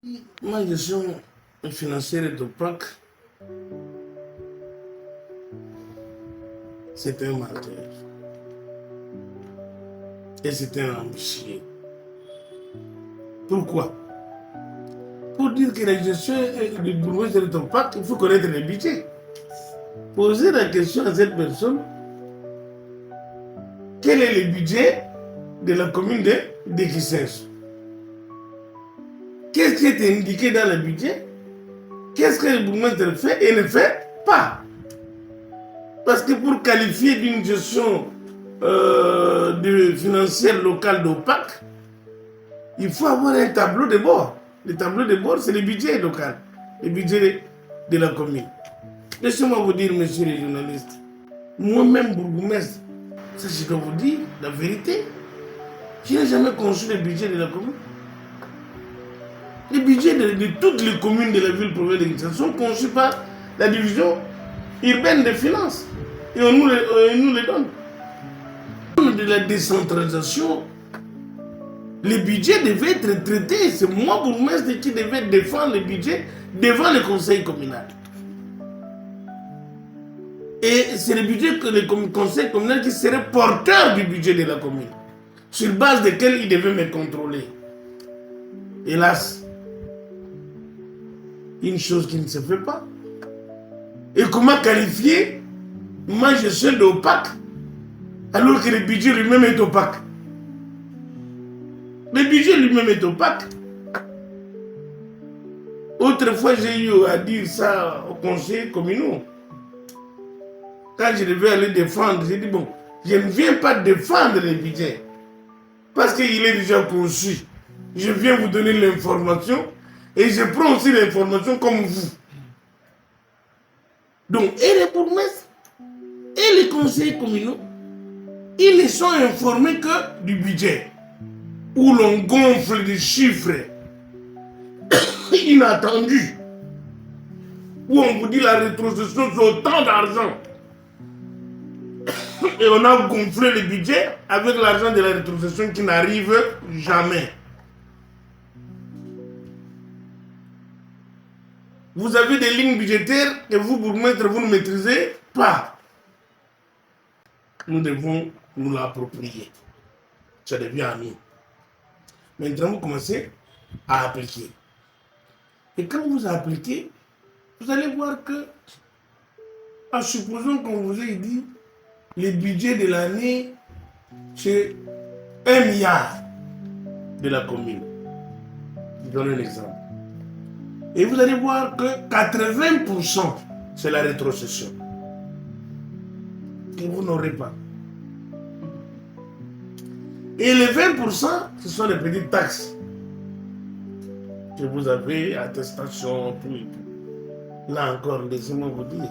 Ma gestion financière d'OPAC, c'est un menteur. Et c'est un ambitieux. Pourquoi? Pour dire que la gestion du bourgmestre d'OPAC, il faut connaître le budget. Poser la question à cette personne, quel est le budget de la commune de Kissenso? Qu'est-ce qui est indiqué dans le budget? Qu'est-ce que le bourgmestre fait et ne fait pas? Parce que pour qualifier d'une gestion financière locale d'OPAC, il faut avoir un tableau de bord. Le tableau de bord, c'est le budget local, le budget de la commune. Laissez-moi vous dire, messieurs les journalistes, moi-même, bourgmestre, ça je dois vous dire la vérité, je n'ai jamais conçu le budget de la commune. Les budgets de toutes les communes de la ville-province de Kinshasa sont conçus par la division urbaine des finances. Et on nous les donne. De la décentralisation, le budget devait être traité. C'est moi, bourgmestre, qui devait défendre le budget devant le conseil communal. Et c'est le budget que le conseil communal qui serait porteur du budget de la commune, sur base desquels il devait me contrôler. Hélas, une chose qui ne se fait pas. Et comment qualifier ma gestion d'opaque alors que le budget lui-même est opaque? Le budget lui-même est opaque. Autrefois, j'ai eu à dire ça aux conseillers communaux. Quand je devais aller défendre, j'ai dit bon, je ne viens pas défendre le budget parce qu'il est déjà conçu. Je viens vous donner l'information et je prends aussi l'information comme vous. Donc, et les bourgmestres et les conseillers communaux, ils ne sont informés que du budget, où l'on gonfle des chiffres inattendus, où on vous dit la rétrocession c'est autant d'argent. Et on a gonflé le budget avec l'argent de la rétrocession qui n'arrive jamais. Vous avez des lignes budgétaires que vous, bourgmestre, vous ne maîtrisez pas. Nous devons nous l'approprier. Ça devient à nous. Maintenant, vous commencez à appliquer. Et quand vous appliquez, vous allez voir que, en supposant qu'on vous ait dit, le budget de l'année, c'est 1 milliard de la commune. Je donne un exemple. Et vous allez voir que 80%, c'est la rétrocession. Que vous n'aurez pas. Et les 20%, ce sont les petites taxes. Que vous avez, attestation, tout et tout. Là encore, laissez-moi vous dire.